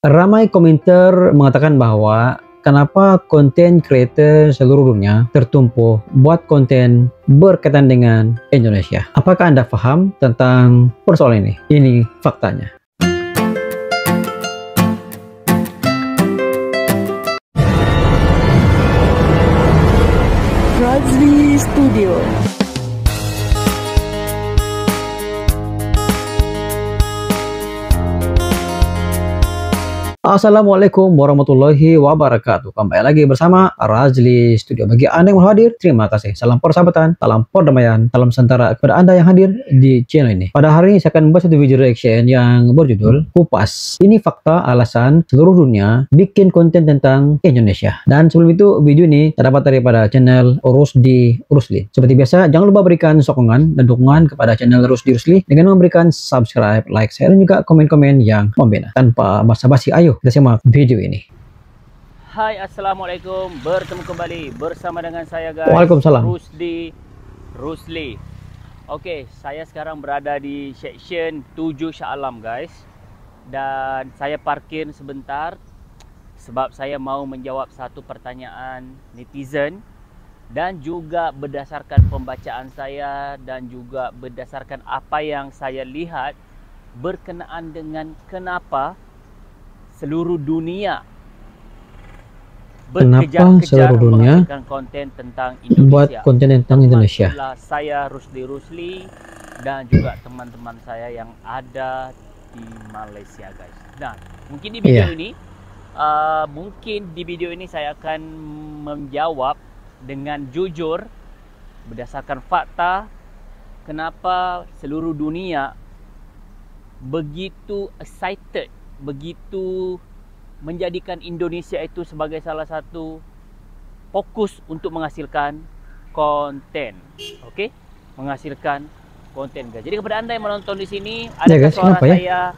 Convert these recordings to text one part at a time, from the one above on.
Ramai komentar mengatakan bahwa kenapa konten creator seluruh dunia tertumpu buat konten berkaitan dengan Indonesia. Apakah Anda paham tentang persoalan ini? Ini faktanya. Razli Studio. Assalamualaikum warahmatullahi wabarakatuh. Kembali lagi bersama Razli Studio. Bagi Anda yang mau hadir, terima kasih. Salam persahabatan, salam perdamaian, salam sejahtera kepada Anda yang hadir di channel ini. Pada hari ini saya akan membuat satu video reaction yang berjudul Kupas. Ini fakta alasan seluruh dunia bikin konten tentang Indonesia. Dan sebelum itu, video ini terdapat daripada channel Rusdi Rusli. Seperti biasa, jangan lupa berikan sokongan dan dukungan kepada channel Rusdi Rusli dengan memberikan subscribe, like, share, dan juga komen-komen yang membina. Tanpa basa-basi, ayo kita simak video ini. Hai, assalamualaikum. Bertemu kembali bersama dengan saya, guys. Waalaikumsalam. Rusdi Rusli. Oke, saya sekarang berada di section 7 Shah Alam, guys. Dan saya parkir sebentar sebab saya mau menjawab satu pertanyaan netizen, dan juga berdasarkan pembacaan saya dan juga berdasarkan apa yang saya lihat berkenaan dengan kenapa seluruh dunia berkejar-kejar menghasilkan konten tentang Indonesia. Buat konten tentang Indonesia. Saya Rusdi Rusli dan juga teman-teman saya yang ada di Malaysia, guys. Nah, mungkin di video ini, saya akan menjawab dengan jujur berdasarkan fakta kenapa seluruh dunia begitu excited, begitu menjadikan Indonesia itu sebagai salah satu fokus untuk menghasilkan konten. Oke? Menghasilkan konten, guys. Jadi kepada Anda yang menonton di sini, adakah suara saya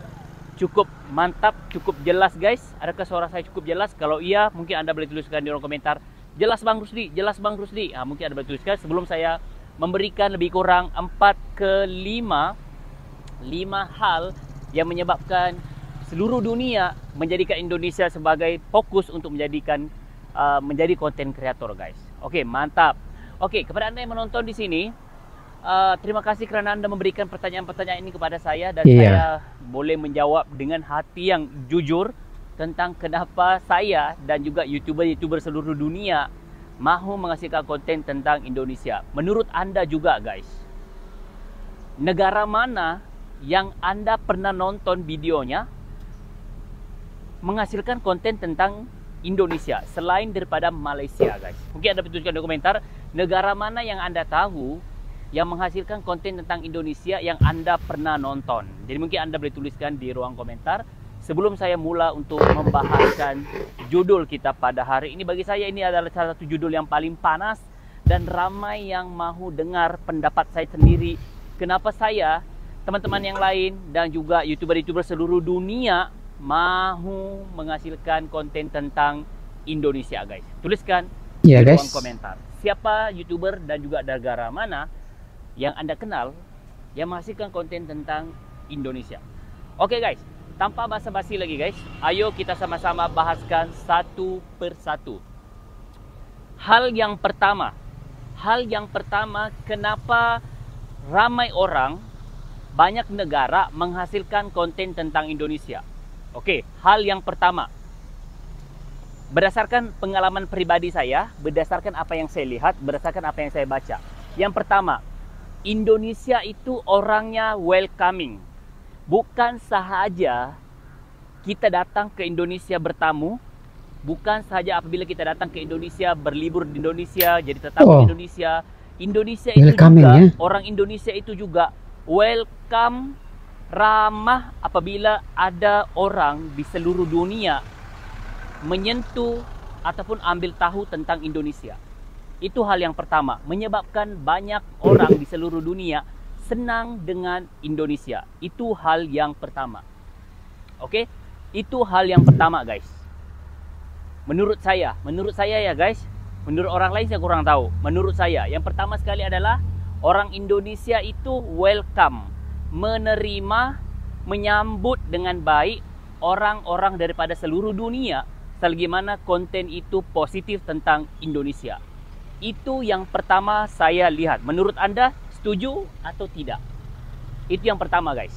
cukup mantap, cukup jelas, guys? Adakah suara saya cukup jelas? Kalau iya, mungkin Anda boleh tuliskan di kolom komentar, jelas Bang Rusdi, jelas Bang Rusdi. Nah, mungkin Anda boleh tuliskan sebelum saya memberikan lebih kurang 4 ke 5 hal yang menyebabkan seluruh dunia menjadikan Indonesia sebagai fokus untuk menjadi konten kreator, guys. Oke, mantap. Oke, kepada Anda yang menonton di sini, terima kasih kerana Anda memberikan pertanyaan-pertanyaan ini kepada saya, dan saya boleh menjawab dengan hati yang jujur tentang kenapa saya dan juga YouTuber-YouTuber seluruh dunia mahu menghasilkan konten tentang Indonesia. Menurut Anda juga, guys, negara mana yang Anda pernah nonton videonya menghasilkan konten tentang Indonesia selain daripada Malaysia, guys? Mungkin Anda tuliskan di komentar negara mana yang Anda tahu yang menghasilkan konten tentang Indonesia yang Anda pernah nonton. Jadi mungkin Anda boleh tuliskan di ruang komentar. Sebelum saya mula untuk membahaskan judul kita pada hari ini, bagi saya ini adalah salah satu judul yang paling panas dan ramai yang mahu dengar pendapat saya sendiri. Kenapa saya, teman-teman yang lain dan juga YouTuber-YouTuber seluruh dunia mahu menghasilkan konten tentang Indonesia, guys? Tuliskan di ruang komentar. Siapa YouTuber dan juga negara mana yang Anda kenal yang menghasilkan konten tentang Indonesia? Oke, guys, tanpa basa-basi lagi, guys, ayo kita sama-sama bahaskan satu persatu. Hal yang pertama, kenapa ramai orang, banyak negara menghasilkan konten tentang Indonesia? Oke, hal yang pertama, berdasarkan pengalaman pribadi saya, berdasarkan apa yang saya lihat, berdasarkan apa yang saya baca. Yang pertama, Indonesia itu orangnya welcoming. Bukan sahaja kita datang ke Indonesia bertamu, bukan sahaja apabila kita datang ke Indonesia, berlibur di Indonesia, jadi tetap di Indonesia. Indonesia itu juga, orang Indonesia itu juga welcome, ramah apabila ada orang di seluruh dunia menyentuh ataupun ambil tahu tentang Indonesia. Itu hal yang pertama, menyebabkan banyak orang di seluruh dunia senang dengan Indonesia. Itu hal yang pertama. Oke? Itu hal yang pertama, guys. Menurut saya ya, guys. Menurut orang lain saya kurang tahu. Menurut saya, yang pertama sekali adalah orang Indonesia itu welcome, menerima, menyambut dengan baik orang-orang daripada seluruh dunia selagi mana konten itu positif tentang Indonesia. Itu yang pertama saya lihat. Menurut anda setuju atau tidak? Itu yang pertama guys.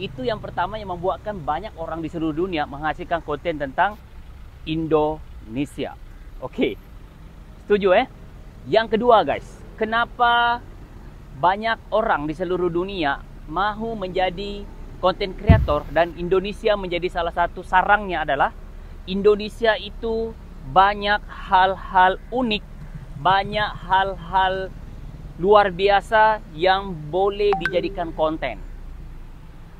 Itu yang pertama yang membuatkan banyak orang di seluruh dunia menghasilkan konten tentang Indonesia. Oke, setuju Yang kedua guys, kenapa banyak orang di seluruh dunia mahu menjadi konten kreator dan Indonesia menjadi salah satu sarangnya adalah Indonesia itu banyak hal-hal unik, banyak hal-hal luar biasa yang boleh dijadikan konten.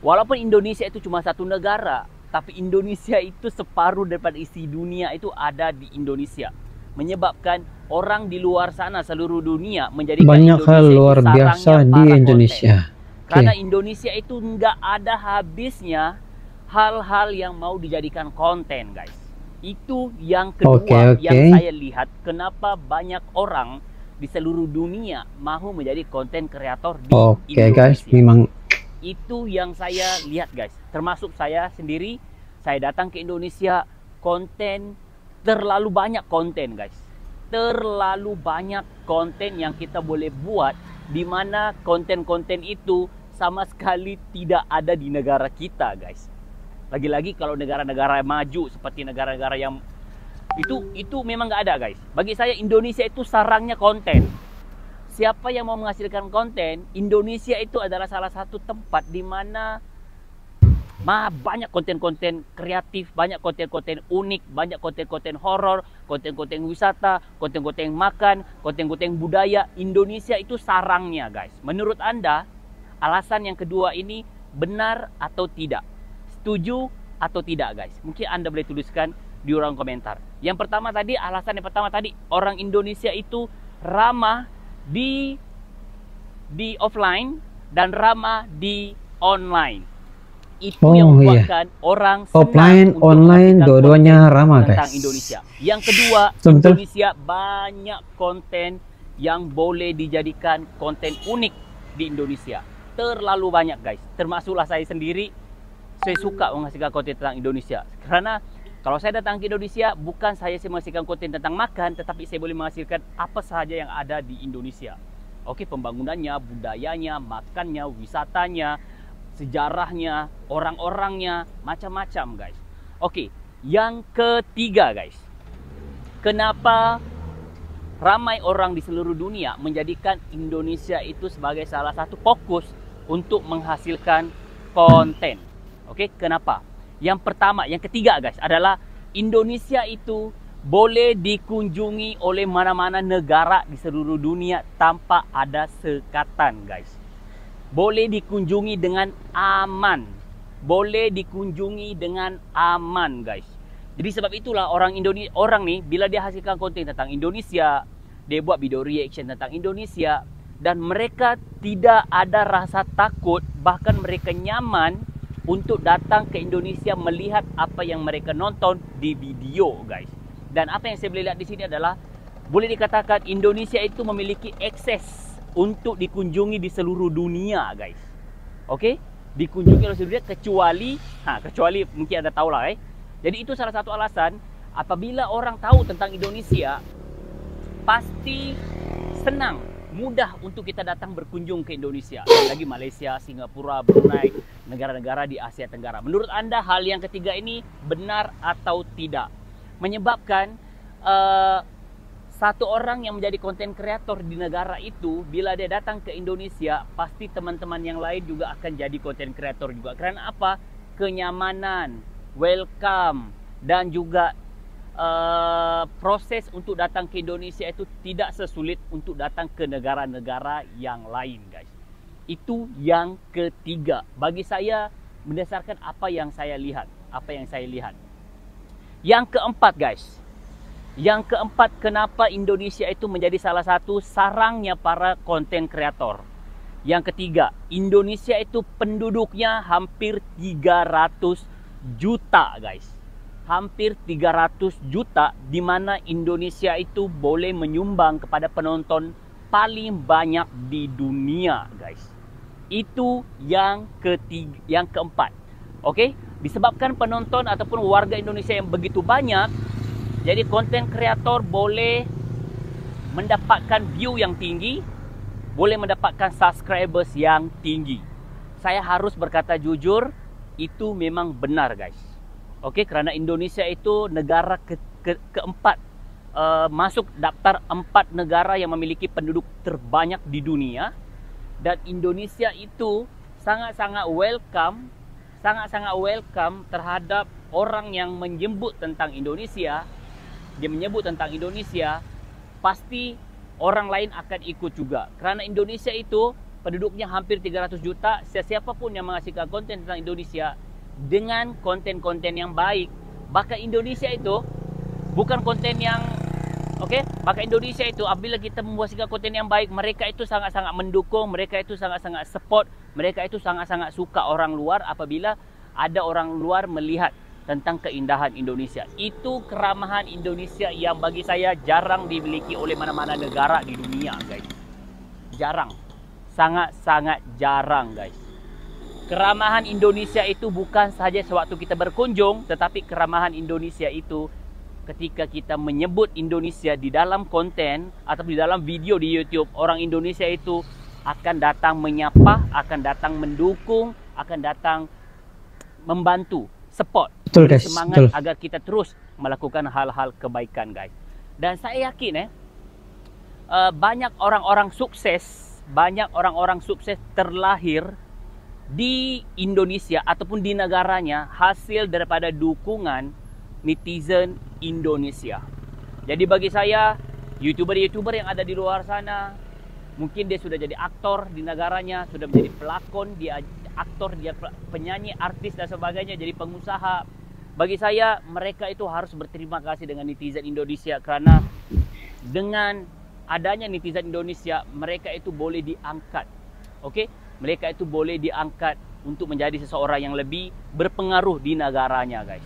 Walaupun Indonesia itu cuma satu negara, tapi Indonesia itu separuh daripada isi dunia itu ada di Indonesia. Menyebabkan orang di luar sana seluruh dunia menjadikan banyak Indonesia hal itu luar biasa sarangnya di para Indonesia. konten. Karena Indonesia itu nggak ada habisnya hal-hal yang mau dijadikan konten guys. Itu yang kedua yang saya lihat kenapa banyak orang di seluruh dunia mahu menjadi konten kreator di Indonesia. Guys, memang itu yang saya lihat guys. Termasuk saya sendiri, saya datang ke Indonesia, konten terlalu banyak konten guys. Terlalu banyak konten yang kita boleh buat, di mana konten-konten itu sama sekali tidak ada di negara kita guys. Lagi-lagi kalau negara-negara maju seperti negara-negara yang itu memang nggak ada guys. Bagi saya Indonesia itu sarangnya konten. Siapa yang mau menghasilkan konten, Indonesia itu adalah salah satu tempat di mana banyak konten-konten kreatif, banyak konten-konten unik, banyak konten-konten horor, konten-konten wisata, konten-konten makan, konten-konten budaya. Indonesia itu sarangnya guys. Menurut anda, alasan yang kedua ini benar atau tidak? Setuju atau tidak guys? Mungkin anda boleh tuliskan di ruang komentar. Yang pertama tadi, alasan yang pertama tadi, orang Indonesia itu ramah di offline dan ramah di online. Itu yang membuatkan orang senang offline, untuk online, dua-duanya ramah tentang guys. Indonesia. Yang kedua, Indonesia banyak konten yang boleh dijadikan konten unik di Indonesia. Terlalu banyak guys. Termasuklah saya sendiri, saya suka menghasilkan konten tentang Indonesia. Karena kalau saya datang ke Indonesia, bukan saya menghasilkan konten tentang makan, tetapi saya boleh menghasilkan apa sahaja yang ada di Indonesia. Oke, pembangunannya, budayanya, makannya, wisatanya, sejarahnya, orang-orangnya, macam-macam guys. Oke, yang ketiga guys, kenapa ramai orang di seluruh dunia menjadikan Indonesia itu sebagai salah satu fokus untuk menghasilkan konten? Oke, kenapa? Yang pertama, yang ketiga guys, adalah Indonesia itu boleh dikunjungi oleh mana-mana negara di seluruh dunia tanpa ada sekatan guys. Boleh dikunjungi dengan aman. Boleh dikunjungi dengan aman guys. Jadi sebab itulah orang nih bila dia hasilkan konten tentang Indonesia, dia buat video reaction tentang Indonesia, dan mereka tidak ada rasa takut, bahkan mereka nyaman untuk datang ke Indonesia melihat apa yang mereka nonton di video guys. Dan apa yang saya boleh lihat di sini adalah boleh dikatakan Indonesia itu memiliki akses untuk dikunjungi di seluruh dunia guys. Oke, dikunjungi oleh seluruh dunia kecuali mungkin anda tahu lah Jadi itu salah satu alasan apabila orang tahu tentang Indonesia, pasti senang, mudah untuk kita datang berkunjung ke Indonesia. Lagi Malaysia, Singapura, Brunei, negara-negara di Asia Tenggara. Menurut anda hal yang ketiga ini benar atau tidak? Menyebabkan satu orang yang menjadi konten kreator di negara itu, bila dia datang ke Indonesia, pasti teman-teman yang lain juga akan jadi konten kreator juga. Karena apa? Kenyamanan, welcome, dan juga proses untuk datang ke Indonesia itu tidak sesulit untuk datang ke negara-negara yang lain guys. Itu yang ketiga bagi saya, berdasarkan apa yang saya lihat. Yang keempat guys, kenapa Indonesia itu menjadi salah satu sarangnya para konten kreator. Yang ketiga, Indonesia itu penduduknya hampir 300 juta guys. Hampir 300 juta, di mana Indonesia itu boleh menyumbang kepada penonton paling banyak di dunia guys. Itu yang keempat. Oke, Disebabkan penonton ataupun warga Indonesia yang begitu banyak, jadi konten kreator boleh mendapatkan view yang tinggi, boleh mendapatkan subscribers yang tinggi. Saya harus berkata jujur, itu memang benar guys. Okey, kerana Indonesia itu negara keempat, masuk daftar 4 negara yang memiliki penduduk terbanyak di dunia. Dan Indonesia itu sangat-sangat welcome terhadap orang yang menyebut tentang Indonesia. Dia menyebut tentang Indonesia, pasti orang lain akan ikut juga. Kerana Indonesia itu penduduknya hampir 300 juta. Sesiapa pun yang menghasilkan konten tentang Indonesia dengan konten-konten yang baik, bahkan Indonesia itu bukan konten yang bahkan Indonesia itu apabila kita membuatkan konten yang baik, mereka itu sangat-sangat mendukung, mereka itu sangat-sangat support, mereka itu sangat-sangat suka orang luar apabila ada orang luar melihat tentang keindahan Indonesia. Itu keramahan Indonesia yang bagi saya jarang dimiliki oleh mana-mana negara di dunia guys. Jarang. Sangat-sangat jarang guys. Keramahan Indonesia itu bukan sahaja sewaktu kita berkunjung, tetapi keramahan Indonesia itu ketika kita menyebut Indonesia di dalam konten atau di dalam video di YouTube. Orang Indonesia itu akan datang menyapa, akan datang mendukung, akan datang membantu, support, Betul guys, semangat betul. agar kita terus melakukan hal-hal kebaikan guys. Dan saya yakin banyak orang-orang sukses terlahir di Indonesia ataupun di negaranya hasil daripada dukungan netizen Indonesia. Jadi bagi saya, YouTuber-YouTuber yang ada di luar sana, mungkin dia sudah jadi aktor di negaranya, sudah menjadi pelakon, dia aktor, dia penyanyi, artis dan sebagainya, jadi pengusaha. Bagi saya, mereka itu harus berterima kasih dengan netizen Indonesia kerana dengan adanya netizen Indonesia, mereka itu boleh diangkat. Okey? Mereka itu boleh diangkat untuk menjadi seseorang yang lebih berpengaruh di negaranya, guys.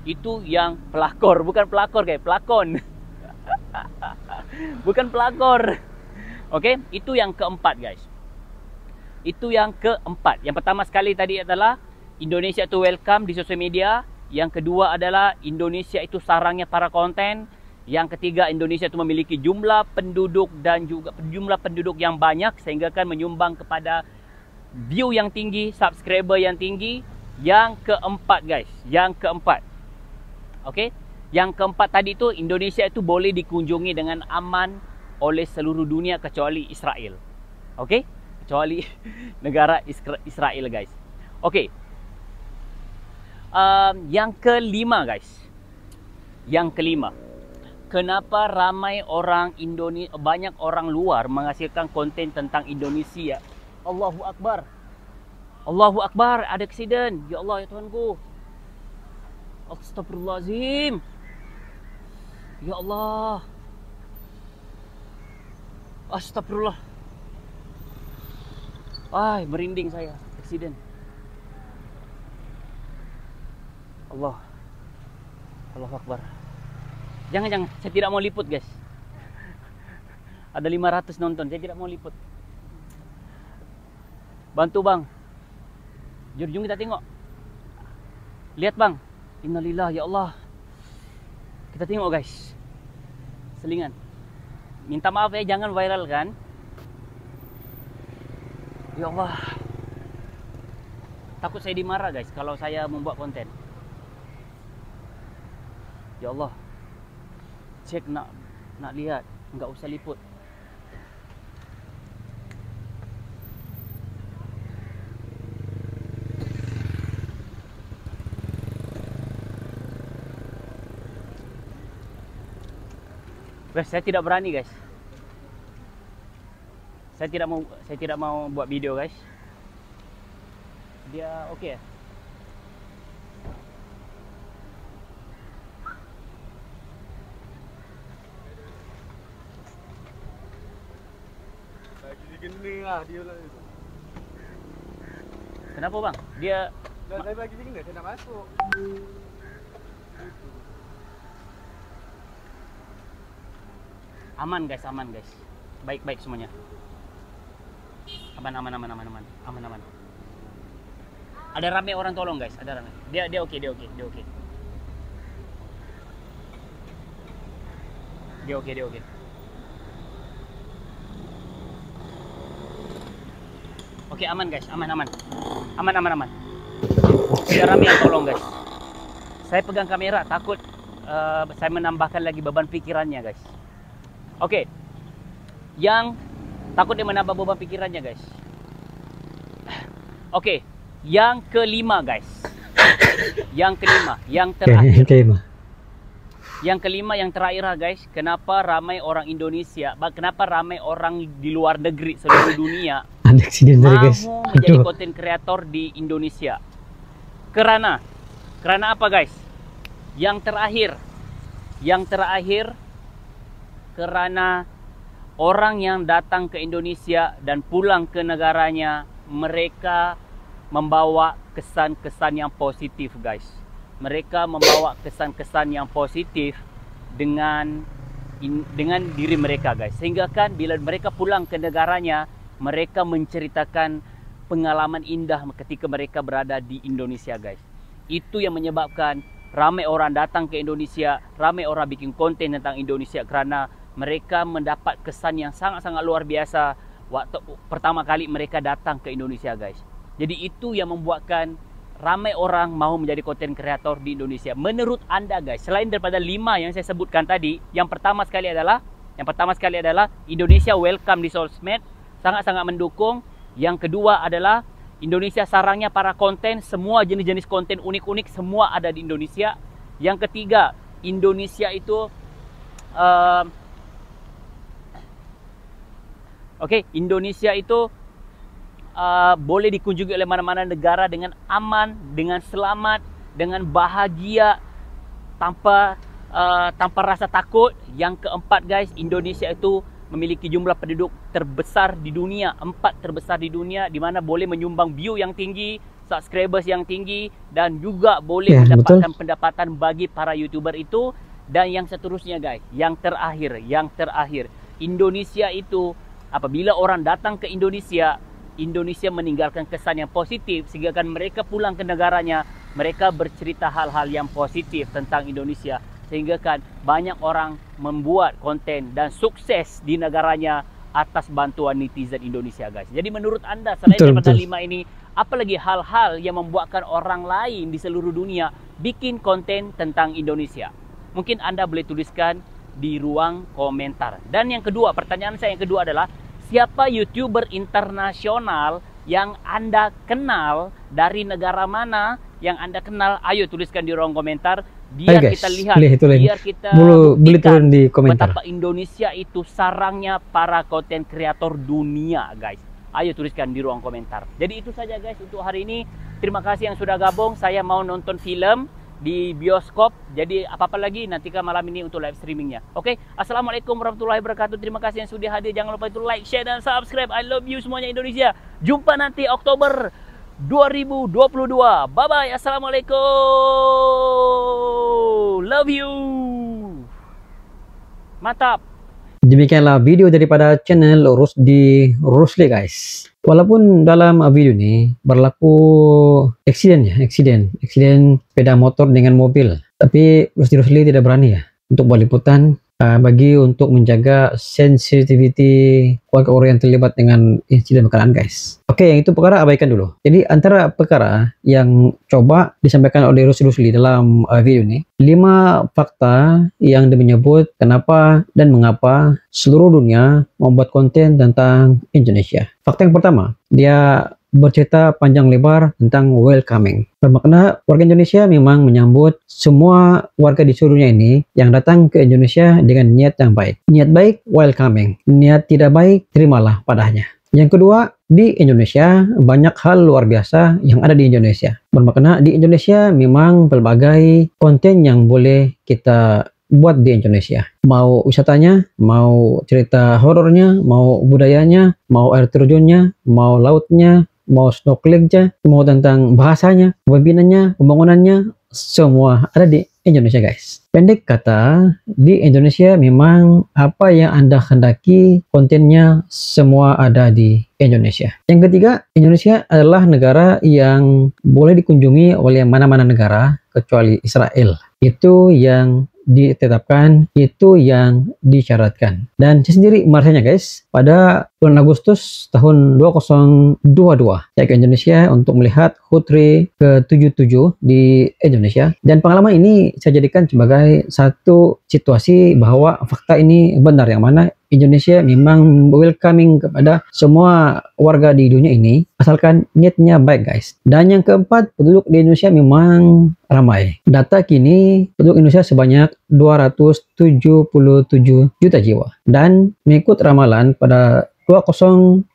Itu yang pelakor, bukan pelakor guys, pelakon. Bukan pelakor. Okey, itu yang keempat guys. Itu yang keempat. Yang pertama sekali tadi adalah Indonesia itu welcome di sosial media. Yang kedua adalah Indonesia itu sarangnya para konten. Yang ketiga, Indonesia itu memiliki jumlah penduduk dan juga jumlah penduduk yang banyak sehingga kan menyumbang kepada view yang tinggi, subscriber yang tinggi. Yang keempat guys, yang keempat. Okey, yang keempat tadi tu Indonesia itu boleh dikunjungi dengan aman oleh seluruh dunia kecuali Israel. Okey, kecuali negara Israel guys. Okey, yang kelima guys, yang kelima, kenapa ramai orang Indonesia, banyak orang luar menghasilkan konten tentang Indonesia? Allahu Akbar, Allahu Akbar, ada aksiden. Ya Allah, ya Tuhanku. Astagfirullahaladzim. Ya Allah. Astagfirullah. Ay, merinding saya. Aksiden. Allah. Allahu Akbar. Jangan. Saya tidak mau liput guys. Ada 500 nonton. Saya tidak mau liput. Bantu bang. Jom kita tengok. Lihat bang. Innalillah, ya Allah. Kita tengok guys. Selingan. Minta maaf ya, jangan viral kan. Ya Allah. Takut saya dimarah guys kalau saya membuat konten. Ya Allah. Cek nak lihat, enggak usah liput. Guys, saya tidak berani guys. Saya tidak mau buat video guys. Dia okey. Lagi kena lah dia lah. Kenapa bang? Dia Saya lagi kena, saya nak masuk. aman guys. Baik semuanya. Aman. Ada ramai orang tolong guys, ada ramai. Dia okey. Dia okey. Okey, aman guys, aman. Ada ramai yang tolong guys. Saya pegang kamera takut saya menambahkan lagi beban pikirannya guys. Okey. Yang takut dia menambah beban pikirannya guys. Okey, yang kelima guys. Yang terakhir. Yang kelima yang terakhir guys, kenapa ramai orang Indonesia, kenapa ramai orang di luar negeri seluruh dunia mahu menjadi content creator di Indonesia? Kerana apa guys? Yang terakhir kerana orang yang datang ke Indonesia dan pulang ke negaranya, mereka membawa kesan-kesan yang positif guys. Mereka membawa kesan-kesan yang positif dengan diri mereka guys. Sehingga kan bila mereka pulang ke negaranya, mereka menceritakan pengalaman indah ketika mereka berada di Indonesia guys. Itu yang menyebabkan ramai orang datang ke Indonesia, ramai orang bikin konten tentang Indonesia kerana mereka mendapat kesan yang sangat-sangat luar biasa waktu pertama kali mereka datang ke Indonesia guys. Jadi itu yang membuatkan ramai orang mahu menjadi content creator di Indonesia. Menurut anda guys, selain daripada 5 yang saya sebutkan tadi, yang pertama sekali adalah Indonesia welcome di sosmed, sangat-sangat mendukung. Yang kedua adalah Indonesia sarangnya para konten, semua jenis-jenis konten unik-unik semua ada di Indonesia. Yang ketiga, Indonesia itu Indonesia itu boleh dikunjungi oleh mana-mana negara dengan aman, dengan selamat, dengan bahagia, tanpa rasa takut. Yang keempat guys, Indonesia itu memiliki jumlah penduduk terbesar di dunia, 4 terbesar di dunia, di mana boleh menyumbang view yang tinggi, subscribers yang tinggi, dan juga boleh mendapatkan pendapatan bagi para YouTuber itu. Dan yang seterusnya guys, yang terakhir, Indonesia itu apabila orang datang ke Indonesia meninggalkan kesan yang positif, sehingga kan mereka pulang ke negaranya, mereka bercerita hal-hal yang positif tentang Indonesia, sehingga kan banyak orang membuat konten dan sukses di negaranya atas bantuan netizen Indonesia guys. Jadi menurut anda, selain daripada 5 ini, apa lagi hal-hal yang membuatkan orang lain di seluruh dunia bikin konten tentang Indonesia? Mungkin anda boleh tuliskan di ruang komentar. Dan yang kedua, pertanyaan saya yang kedua adalah, siapa YouTuber internasional yang anda kenal, dari negara mana yang anda kenal? Ayo tuliskan di ruang komentar, biar kita lihat, biar kita buktikan di komentar betapa Indonesia itu sarangnya para konten kreator dunia guys. Ayo tuliskan di ruang komentar. Jadi itu saja guys untuk hari ini. Terima kasih yang sudah gabung. Saya mau nonton film di bioskop. Jadi apa-apa lagi nantikan malam ini untuk live streamingnya. Oke, Assalamualaikum warahmatullahi wabarakatuh. Terima kasih yang sudah hadir. Jangan lupa itu like, share dan subscribe. I love you semuanya Indonesia. Jumpa nanti Oktober 2022. Bye bye. Assalamualaikum. Love you. Mantap. Demikianlah video daripada channel Rusdi Rusli guys. Walaupun dalam video ini berlaku eksiden sepeda motor dengan mobil, tapi Rusdi Rusli tidak berani untuk buat liputan bagi untuk menjaga sensitivity warga orang yang terlibat dengan insiden berkenaan guys. Oke, yang itu perkara abaikan dulu. Jadi antara perkara yang coba disampaikan oleh Rusdi Rusli dalam video ini, 5 fakta yang dia menyebut kenapa dan mengapa seluruh dunia membuat konten tentang Indonesia. Fakta yang pertama, dia bercerita panjang lebar tentang welcoming. Bermakna warga Indonesia memang menyambut semua warga di seluruh dunia ini yang datang ke Indonesia dengan niat yang baik. Niat baik, welcoming. Niat tidak baik, terimalah padanya. Yang kedua, di Indonesia banyak hal luar biasa yang ada di Indonesia. Bermakna di Indonesia memang berbagai konten yang boleh kita buat di Indonesia. Mau wisatanya, mau cerita horornya, mau budayanya, mau air terjunnya, mau lautnya, mau snorkelingnya, mau tentang bahasanya, pembinanya, pembangunannya, semua ada di Indonesia guys. Pendek kata, di Indonesia memang apa yang Anda hendaki kontennya semua ada di Indonesia. Yang ketiga, Indonesia adalah negara yang boleh dikunjungi oleh mana-mana negara kecuali Israel. Itu yang ditetapkan, itu yang disyaratkan. Dan saya sendiri merasakannya guys, pada bulan Agustus tahun 2022 saya ke Indonesia untuk melihat HUT RI ke-77 di Indonesia, dan pengalaman ini saya jadikan sebagai satu situasi bahwa fakta ini benar, yang mana Indonesia memang welcoming kepada semua warga di dunia ini asalkan niatnya baik guys. Dan yang keempat, penduduk di Indonesia memang ramai. Data kini penduduk Indonesia sebanyak 277 juta jiwa, dan mengikut ramalan pada 2030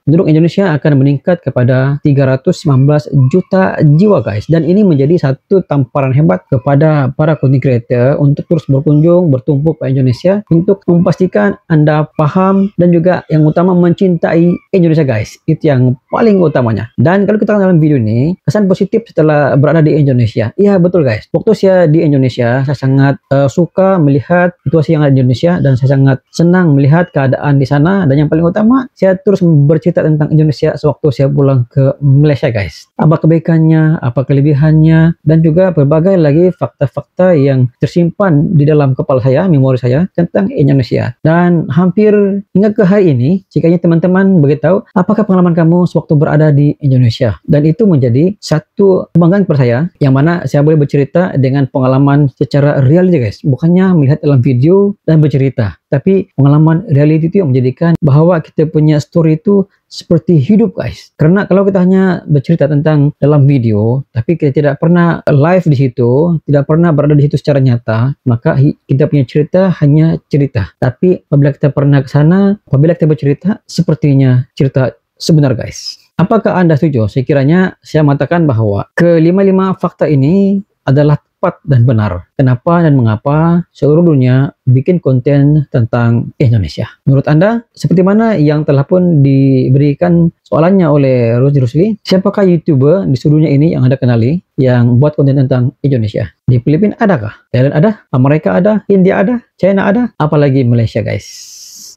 penduduk Indonesia akan meningkat kepada 319 juta jiwa guys, dan ini menjadi satu tamparan hebat kepada para content creator untuk terus berkunjung bertumpu ke Indonesia untuk memastikan Anda paham dan juga yang utama mencintai Indonesia guys. Itu yang paling utamanya. Dan kalau kita dalam video ini kesan positif setelah berada di Indonesia, iya betul guys, waktu saya di Indonesia saya sangat suka melihat situasi yang ada di Indonesia, dan saya sangat senang melihat keadaan di sana. Dan yang paling utama, saya terus bercerita tentang Indonesia sewaktu saya pulang ke Malaysia guys. Apa kebaikannya, apa kelebihannya, dan juga berbagai lagi fakta-fakta yang tersimpan di dalam kepala saya, memori saya tentang Indonesia. Dan hampir hingga ke hari ini, jika teman-teman beritahu apakah pengalaman kamu sewaktu berada di Indonesia, dan itu menjadi satu kebanggaan kepada saya, yang mana saya boleh bercerita dengan pengalaman secara reality guys, bukannya melihat dalam video dan bercerita, tapi pengalaman reality itu yang menjadikan bahwa kita punya story itu seperti hidup guys. Karena kalau kita hanya bercerita tentang dalam video, tapi kita tidak pernah live di situ, tidak pernah berada di situ secara nyata, maka kita punya cerita hanya cerita. Tapi apabila kita pernah ke sana, apabila kita bercerita, sepertinya cerita sebenar guys. Apakah Anda setuju? Sekiranya saya mengatakan bahwa kelima-lima fakta ini adalah tepat dan benar. Kenapa dan mengapa seluruh dunia bikin konten tentang Indonesia? Menurut Anda, seperti mana yang telah pun diberikan soalannya oleh Rusli? Siapakah YouTuber di seluruh dunia ini yang Anda kenali yang buat konten tentang Indonesia? Di Filipina adakah? Thailand ada? Amerika ada? India ada? China ada? Apalagi Malaysia guys.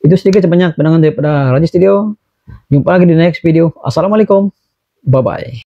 Itu sedikit sebanyak pandangan daripada Rajli Studio. Jumpa lagi di next video. Assalamualaikum. Bye-bye.